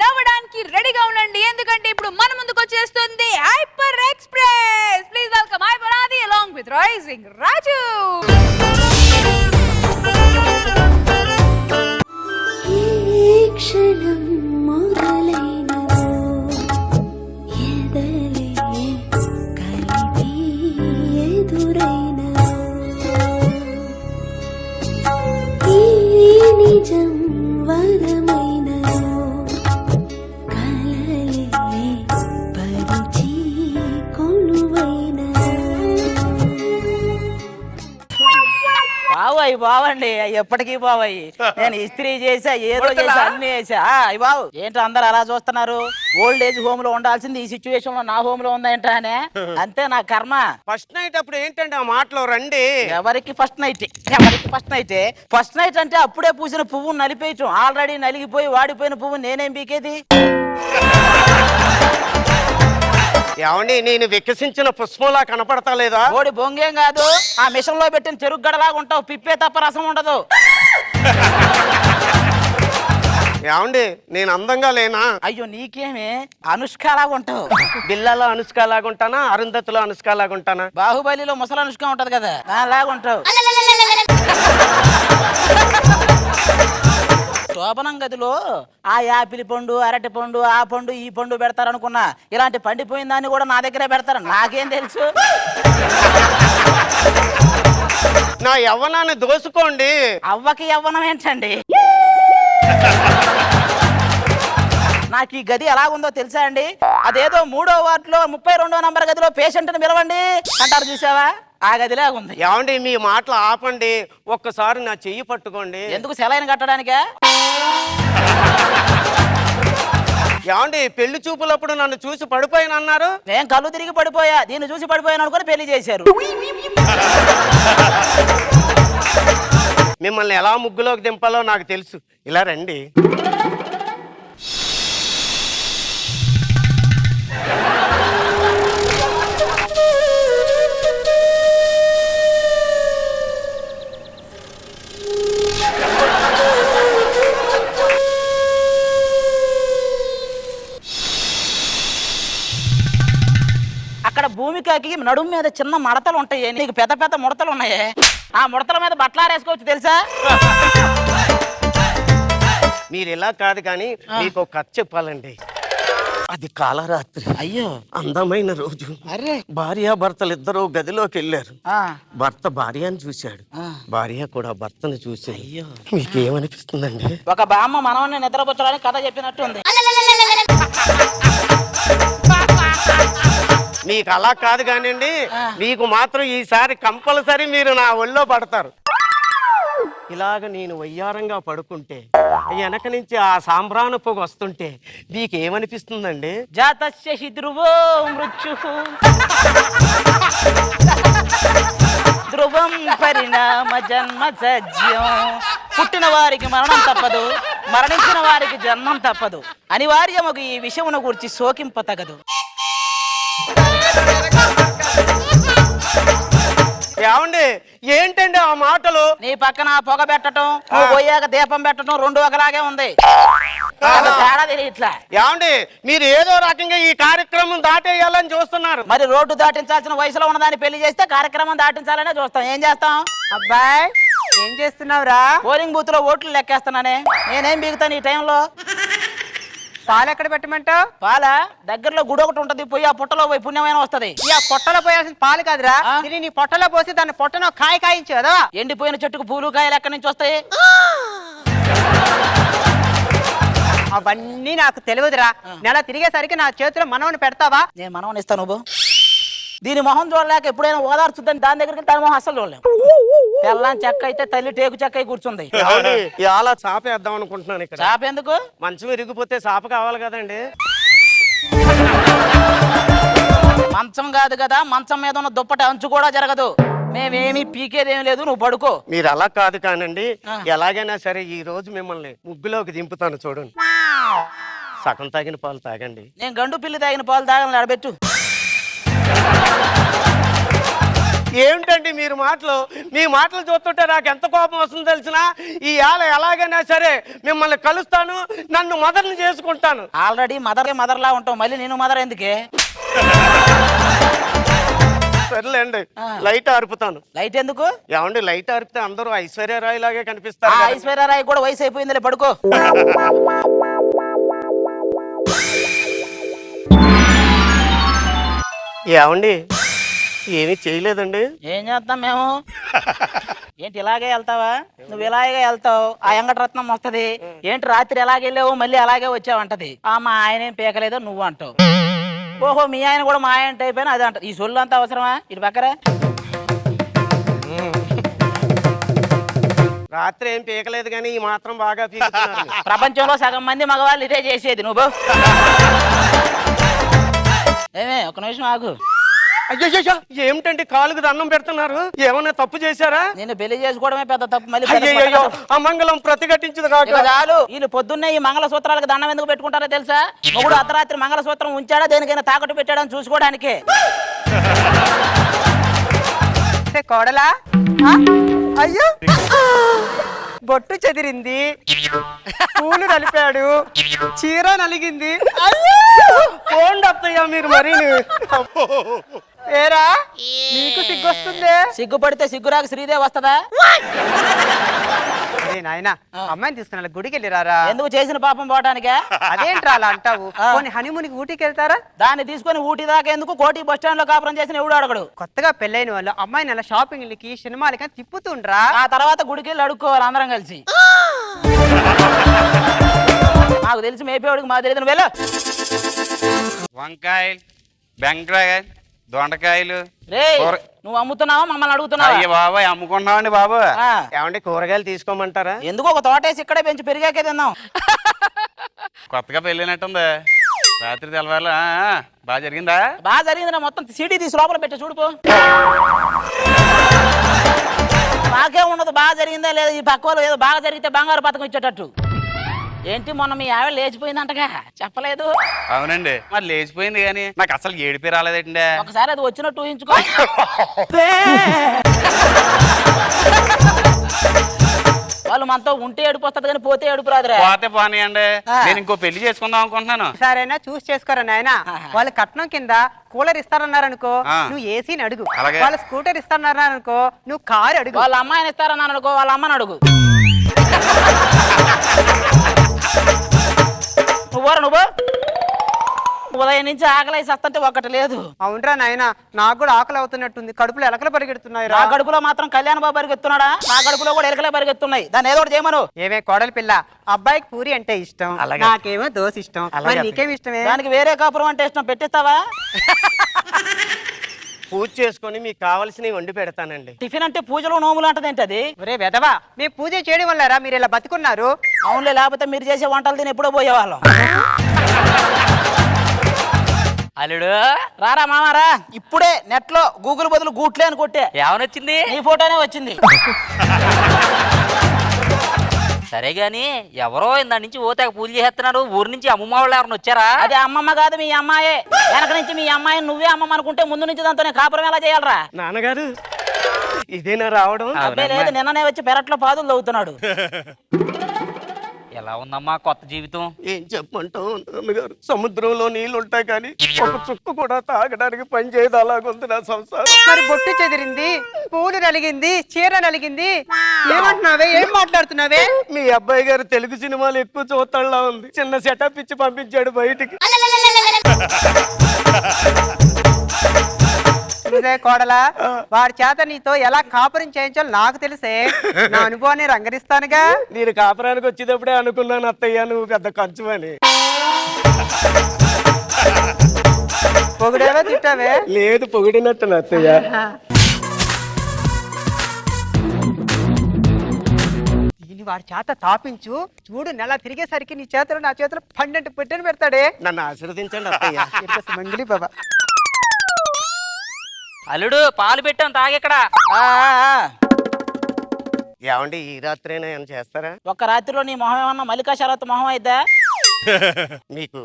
నవ్వడానికి రెడీగా ఉండండి ఎందుకంటే ఇప్పుడు మన ముందుకు వచ్చేస్తుంది hyper express. Please welcome hyper ఆది along with రైజింగ్ రాజు. క్షణం మొదలైనదో ఎదలే కలిపి ఎదురైనదో ఈ నిజం వరమైనదో కలలే పరిచి కొలువైనదో. బావు బావండి ఎప్పటికీ బావయ్యి నేను ఇస్త్రీ చేసా ఏదో చేసా అన్ని చేసా అయ్యి బావు ఏంటో అందరు అలా చూస్తున్నారు. ఓల్డ్ ఏజ్ హోమ్ లో ఉండాల్సింది ఈ సిచ్యువేషన్ లో నా హోమ్ లో ఉందేంటనే అంతే నా కర్మ. ఫస్ట్ నైట్ అప్పుడు ఏంటండి ఆ మాటలో రండి. ఎవరికి ఫస్ట్ నైట్ ఫస్ట్ నైట్ అంటే అప్పుడే పూసిన పువ్వు నలిపేయటం. ఆల్రెడీ నలిగిపోయి వాడిపోయిన పువ్వు నేనేం పీకేది. ఏమండి నేను వికసించిన పుష్పంలా కనపడతా లేదా? ఓడి బొంగేం కాదు ఆ మిషన్ లో పెట్టిన చెరుకు గడలాగా ఉంటావు. పిప్పే తప్ప రసం ఉండదు. ఏమండి నేను అందంగా లేనా? అయ్యో నీకేమే అనుష్కలాగా ఉంటావు. బిల్లలో అనుష్క లాగుంటానా అరుంధతిలో అనుష్క లాగుంటానా? బాహుబలిలో ముసలి అనుష్క ఉంటది కదా అలాగా ఉంటావు. శోభనం గదిలో ఆ యాపిల్ పండు అరటి పండు ఆ పండు ఈ పండు పెడతారు అనుకున్నా. ఇలాంటి పండిపోయిన దాన్ని కూడా నా దగ్గరే పెడతారు. నాకేం తెలుసు. నా యవ్వనాన్ని దోసుకోండి. అవ్వకి యవ్వనం ఏంటండి? నాకు ఈ గది ఎలాగుందో తెలుసా అండి? అదేదో 3వ వార్డులో 32వ నంబర్ గదిలో పేషెంట్ని పిలవండి అంటారు చూసావా, ఆ గదిలాగా ఉంది. ఏమండి మీ మాటలు ఆపండి. ఒక్కసారి నా చెయ్యి పట్టుకోండి. ఎందుకు సెలైన్ కట్టడానికే? ఏమండి పెళ్లి చూపులప్పుడు నన్ను చూసి పడిపోయిన అన్నారు. నేను కళ్ళు తిరిగి పడిపోయా. దీన్ని చూసి పడిపోయాను అనుకుని పెళ్లి చేశారు. మిమ్మల్ని ఎలా ముగ్గులోకి దింపాలో నాకు తెలుసు. ఇలా రండి. అక్కడ భూమికకి నడుము మీద చిన్న మడతలు ఉంటాయి. నీకు పెద్ద పెద్ద ముడతలు ఉన్నాయి. ఆ ముడతల మీద బట్టలు ఆరేసుకోవచ్చు తెలుసా? మీరు ఇలా కాదు కానీ మీకు ఒక కథ చెప్పాలండి. అది కాలరాత్రి. అయ్యో అందమైన రోజు. అరే భార్యాభర్తలు ఇద్దరు గదిలోకి వెళ్ళారు. ఆ, భర్త భార్యను చూశాడు, భార్య కూడా భర్తను చూసి. అయ్యో మీకు ఏమనిపిస్తుందండి? ఒక బామ్మ మనవన్ని నిద్రపుచ్చడానికి కథ చెప్పినట్టు ఉంది. మీకు అలా కాదు కానివ్వండి, మీకు మాత్రం ఈసారి కంపల్సరీ మీరు నా ఒళ్ళో పడతారు. ఇలాగ నేను వయ్యారంగా పడుకుంటే వెనక నుంచి ఆ సాంబ్రాణ పొగ వస్తుంటే మీకు ఏమనిపిస్తుందండి? జాతస్య హి ధ్రువో మృత్యుః ధ్రువం పరిణామ జన్మ సజ్యం. పుట్టిన వారికి మరణం తప్పదు, మరణించిన వారికి జన్మం తప్పదు. అనివార్యముకు ఈ విషయమును గురించి శోకింప తగదు. ఏమండి ఏంటండి ఆ మాటలు? నీ పక్కన పొగ పెట్టడం నువ్వు పోయాక దీపం పెట్టడం రెండు ఒకలాగే ఉంది. తేడా తెలియట్లా. ఏమండి మీరు ఏదో రకంగా ఈ కార్యక్రమం దాటేయాలని చూస్తున్నారు. మరి రోడ్డు దాటించాల్సిన వయసులో ఉన్నదాన్ని పెళ్లి చేస్తే కార్యక్రమం దాటించాలనే చూస్తాం. ఏం చేస్తాం? అబ్బాయ్ ఏం చేస్తున్నావురా? పోలింగ్ బూత్ లో ఓట్లు లెక్కేస్తున్నానే. నేనేం బీగుతాను ఈ టైంలో? పాలు ఎక్కడ పెట్టమంటావు? పాల దగ్గరలో గుడి ఒకటి ఉంటది, పోయి ఆ పుట్టలో పోయి పుణ్యమైన వస్తది. ఈ ఆ పొట్టలో పోయాల్సిన పాలు కాదురా, ఇది నీ పొట్టలో పోసి దాన్ని పొట్టను కాయించు కదా. ఎండిపోయిన చెట్టుకు పూలు కాయలు ఎక్కడి నుంచి వస్తాయి? అవన్నీ నాకు తెలియదురా. నెల తిరిగేసరికి నా చేతిలో మనవని పెడతావా? నేను మనవని ఇస్తాను. నువ్వు దీని మొహం చూడలేక ఎప్పుడైనా ఓదార్చుద్దని దాని దగ్గరికి దాని మొహం అసలు చూడలేము. తెల్లని చెక్క అయితే తల్లి టేకు చెక్క అయి కూర్చుంది. అలా చాపేద్దాం అనుకుంటున్నాను. ఇక్కడ చాప ఎందుకు? మంచం విరిగిపోతే చాప కావాలి కదండి. మంచం కాదు కదా, మంచం మీద ఉన్న దుప్పటి అంచు కూడా జరగదు. మేమేమి పీకేదేమి లేదు, నువ్వు పడుకో. మీరు అలా కాదు కానండి, ఎలాగైనా సరే ఈ రోజు మిమ్మల్ని ముగ్గులోకి దింపుతాను. చూడండి, సగం తాగిన పాలు తాగండి. నేను గండు పిల్లి తాగిన పాలు తాగని అడబెట్టు. ఏమిటండి మీరు మాటలు మీ మాటలు చూస్తుంటే నాకు ఎంత కోపం వస్తుందో తెలిసినా ఈ ఆల ఎలాగైనా సరే మిమ్మల్ని కలుస్తాను, నన్ను మదర్ని చేసుకుంటాను. ఆల్రెడీ మదర్లా ఉంటావు, మళ్ళీ నేను మదర్ ఎందుకే? సర్లేండి, లైట్ ఆర్పుతాను. లైట్ ఎందుకు? ఏమండి లైట్ ఆర్పితే అందరూ ఐశ్వర్యరాయ్ లాగే కనిపిస్తారు కదండి. ఐశ్వర్యరాయ్ కూడా వయసు అయిపోయిందిలే, పడుకో. ఏమండి ఏమీ చేయలేదండి. ఏం చేస్తాం మేము? ఏంటి ఇలాగే వెళ్తావా? నువ్వు ఇలాగే వెళ్తావు, ఆ ఎంగటరత్నం వస్తది. ఏంటి రాత్రి ఎలాగే వెళ్ళావు మళ్ళీ అలాగే వచ్చావు అంటది. మా ఆయన ఏం పీకలేదో నువ్వు అంటావు. ఓహో మీ ఆయన కూడా మా ఆయన టైప్ అయినా అది అంట. ఈ సొల్లు అంతా అవసరమా? ఇటు పక్కరా. రాత్రి ఏం పీకలేదు కానీ ఈ మాత్రం బాగా పీకుతున్నారు. ప్రపంచంలో సగం మంది మగవాళ్ళు ఇదే చేసేది. నువ్వు ఏమే ఒక నిమిషం ఆగు. అయ్యో ఏమిటండి కాలుకు దండం పెడుతున్నారు? ఏమన్నా తప్పు చేశారా? నేను పెళ్లి చేసుకోవడమే పెద్ద తప్పు. మళ్ళీ అయ్యో అమంగళం ప్రతిఘటించింది కాక చాలు. వీళ్ళు పొద్దున్నే ఈ మంగళసూత్రాలకు దండం ఎందుకు పెట్టుకుంటారో తెలుసా? మొగుడు అర్ధరాత్రి మంగళసూత్రం ఉంచాడా దేనికైనా తాకట్టు పెట్టాడని చూసుకోవడానికే. కోడలా అయ్యో బొట్టు చెదిరింది, పూలు నలిపాడు, చీర నలిగింది. పోండి అత్తయ్య మీరు మరి. ఏరా నీకు సిగ్గొస్తుందే? సిగ్గుపడితే సిగ్గురాక శ్రీదేవి వస్తదా? నాయనా అమ్మాయిని తీసుకున్నా గుడికి వెళ్ళిరారా? ఎందుకు చేసిన పాపం పోవడానికే? అదేంట్రా అలా అంటావు? హనీమూన్కి ఊటీకి వెళ్తారా? దాన్ని తీసుకొని ఊటీ దాకా ఎందుకు? కోటి బస్ స్టాండ్ లో కాపురం చేసిన ఎవడు అడగడు. కొత్తగా పెళ్ళైన వాళ్ళు అమ్మాయిని అలా షాపింగ్లకి సినిమాలకి తిప్పుతుండ్రా. ఆ తర్వాత గుడికి వెళ్ళి అడుక్కోవాలి అందరం కలిసి. మాకు తెలిసి మేపేవాడికి మాకు తెలియదు. నువ్వు వెళ్ళు. వంకాయలు, బెండకాయలు, దొండకాయలు. రే నువ్వు అమ్ముతున్నావా మమ్మల్ని అడుగుతున్నావా? అయ్యో బాబాయ్ అమ్ముకుంటున్నామండి బాబు. ఏమండి కూరగాయలు తీసుకోమంటారా? ఎందుకు ఒక తోటేసి ఇక్కడే పెంచి పెరిగాకే తిన్నాం. కొత్తగా పెళ్ళినట్టుంది. రాత్రి తెల్లవారులు బాగా జరిగిందా? బాగా జరిగింది. నా మొత్తం సీడీ తీసి లోపల పెట్టి చూడుపో. నాకే ఉండదు బాగా జరిగిందా లేదా. ఈ పక్క వాళ్ళు ఏదో బాగా జరిగితే బంగారు పథకం ఇచ్చేటట్టు. ఏంటి మొన్న మీ ఆవిడ లేచిపోయిందంటగా చెప్పలేదు? అవునండి మరి లేచిపోయింది కానీ నాకు అసలు ఏడిపి రాలేదండి. ఒకసారి అది వచ్చినట్టు ఊహించుకో. వాళ్ళు మనతో ఉంటే ఏడుపు వస్తుంది కానీ పోతే ఏడుపు రాదురా. పోతే పోనీయండి, నేను ఇంకో పెళ్లి చేసుకుందాం అనుకుంటున్నాను. సరేనా చూసి చేసుకోరా నాయనా. వాళ్ళు కట్నం కింద కూలర్ ఇస్తారన్నారనుకో నువ్వు ఏసీని అడుగు. వాళ్ళ స్కూటర్ ఇస్తారన్నారనుకో నువ్వు కారు అడుగు. వాళ్ళ అమ్మాయిని ఇస్తారని అనుకో వాళ్ళ అమ్మని అడుగు. నువ్వు ఉదయం నుంచి ఆకలి సత్తంటే ఒక్కటి లేదు. అవునరా నాయన నాకు కూడా ఆకలి అవుతున్నట్టుంది. కడుపులో ఎలకలు పరిగెడుతున్నాయి. నా కడుపులో మాత్రం కళ్యాణ బాబు పరిగెత్తున్నాడా? నా కడుపులో కూడా ఎలకలే పరిగెత్తున్నాయి. దాన్ని ఏదో ఒకటి చేయమను. ఏమే కోడలి పిల్ల, అబ్బాయికి పూరి అంటే ఇష్టం, నాకేమో దోశ ఇష్టం. మరి నీకేమి ఇష్టమే? దానికి వేరే కాపురం అంటే ఇష్టం. పెట్టిస్తావా? పూజ చేసుకొని మీకు కావాల్సినవి వండి పెడతానండి. టిఫిన్ అంటే పూజలు నోములు అంటది ఏంటి అది? ఒరే వెదవా, మేము పూజ చేయడం వల్లరా మీరు ఇలా బతుకున్నారు. అవునులే, లేకపోతే మీరు చేసే వంటలు తిని ఎప్పుడో పోయేవాళ్ళం. అల్లుడు రారా మామారా. ఇప్పుడే నెట్ లో గూగుల్ బదులు గూట్లే అని కొట్టే ఏమనొచ్చింది? నీ ఫోటోనే వచ్చింది. సరే గాని ఎవరో ఇందా నుంచి ఓతేక పూజ చేస్తున్నారు. ఊరు నుంచి అమ్మమ్మ వాళ్ళు ఎవరైనా వచ్చారా? అది అమ్మమ్మ కాదు మీ అమ్మాయే. వెనక నుంచి మీ అమ్మాయిని నువ్వే అమ్మమ్మ అనుకుంటే ముందు నుంచి దాంతో కాపురం ఎలా చేయాలరా? నాన్నగారు ఇదేనా రావడం? అబ్బాయి లేదు, నిన్ననే వచ్చి పెరట్లో పాదులు తవ్వుతున్నాడు. ఎలా ఉందమ్మా కొత్త జీవితం? ఏం చెప్పమంటావు నాన్నగారు? సముద్రంలో నీళ్లు ఉంటాయి కానీ ఒక చుక్క కూడా తాగడానికి పని చేయదు. అలాగుంది నా సంసారం. మరి బొట్టు చెదిరింది, పూలు నలిగింది, చీర నలిగింది. ఏమంటున్నావే? ఏం మాట్లాడుతున్నావే? మీ అబ్బాయి గారు తెలుగు సినిమాలు ఎక్కువ చూస్తాడులా ఉంది. చిన్న సెటప్ ఇచ్చి పంపించాడు బయటికి. కోడలా, వాడి చేత నీతో ఎలా కాపురం చేయించాలో నాకు తెలిసే. నా అనుభవాన్ని రంగరిస్తానుగా. నేను కాపురానికి వచ్చేటప్పుడే అనుకున్నాను అత్తయ్య నువ్వు పెద్ద కంచువని. పొగిడేవే తిట్టావే? లేదు పొగిడినట్టు అత్తయ్య. దీన్ని వాడి చేత తాపించు చూడు. నెల తిరిగేసరికి నీ చేతిలో నా చేతిలో 12 పెట్టెను పెడతాడే. నన్ను ఆశీర్వదించండి అత్తయ్య. మంగిలి బాబా. అల్లుడు పాలు పెట్టాను తాగెక్కడ. ఏమండి ఈ రాత్రైనా ఏమైనా చేస్తారా? ఒక్క రాత్రిలో నీ మొహం ఏమన్నా మల్లికా శరత్ మొహం అయిద్దా? మీకు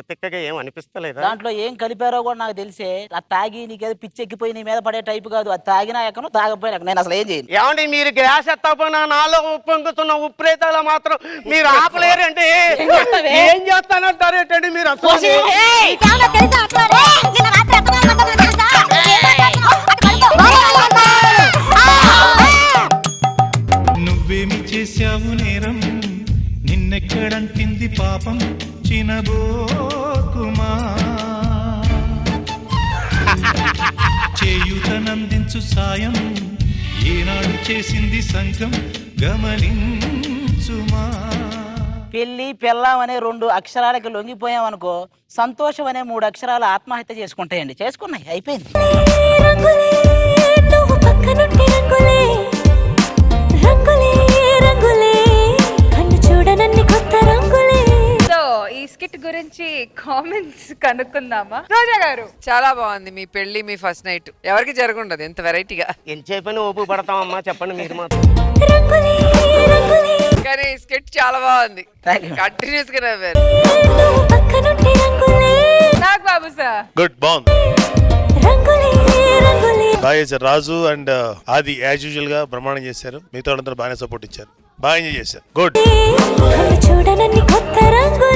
తిక్కగా ఏం అనిపిస్తలేదా? దాంట్లో ఏం కలిపారో కూడా నాకు తెలిసే. ఆ తాగి నీకేదో పిచ్చెక్కిపోయి నీ మీద పడే టైపు కాదు. అది తాగినా ఎక్కను, తాగపోయినా ఎక్కను. నేను అసలు ఏం చేయను. ఏమండి మీరు గ్యాస్ ఎత్తపోయినా నాలో ఉప్పొంగుతున్న ఉప్రేతాల మాత్రం మీరు ఆపలేరండి. ఏం చేస్తానంటారు ఏంటండి మీరు అసలు? నువ్వేమి చేశావు నేరం, నిన్నెక్కడంటింది పాపం చినబోకుమా. చేయుతనందించు సాయం ఏనాడు చేసింది సంఘం గమనించుమా. పెళ్లి పెళ్ళాం అనే 2 అక్షరాలకి లొంగిపోయామనుకో, సంతోషం అనే 3 అక్షరాలు ఆత్మహత్య చేసుకుంటాయండి. చేసుకున్నాయి, అయిపోయింది. రంగులే నువ్వు పక్కనుంటే రంగులే రంగులే రంగులే కన్ను చూడనన్ని కొత్త రంగులే. సో ఈ స్కిట్ గురించి కామెంట్స్ కనుక్కుందామా? రోజా గారు, చాలా బాగుంది మీ పెళ్లి, మీ ఫస్ట్ నైట్. ఎవరికి జరగundదు ఎంత వెరైటీగా. ఎంతసేపని ఓపు పడతామమ్మా చెప్పండి మీరు మాత్రం. రంగులే రంగులే కానీ స్కెచ్ చాలా బాగుంది. Thank you. కంటిన్యూస్ గా నవ్వారు. నువ్వు పక్కనుంటే రంగులే నాగ్ బాబు సార్. గుడ్, బాగుంది, రంగులే రంగులే. బాగా చేశారు. రాజు అండ్ ఆది యాజ్ యూజువల్ గా బ్రహ్మాండం చేశారు. మిగతా వాళ్ళందరూ బాగానే సపోర్ట్ ఇచ్చారు, బాగా ఎంజాయ్ చేశారు. గుడ్. కన్ను చూడనన్ని కొత్త రంగులే.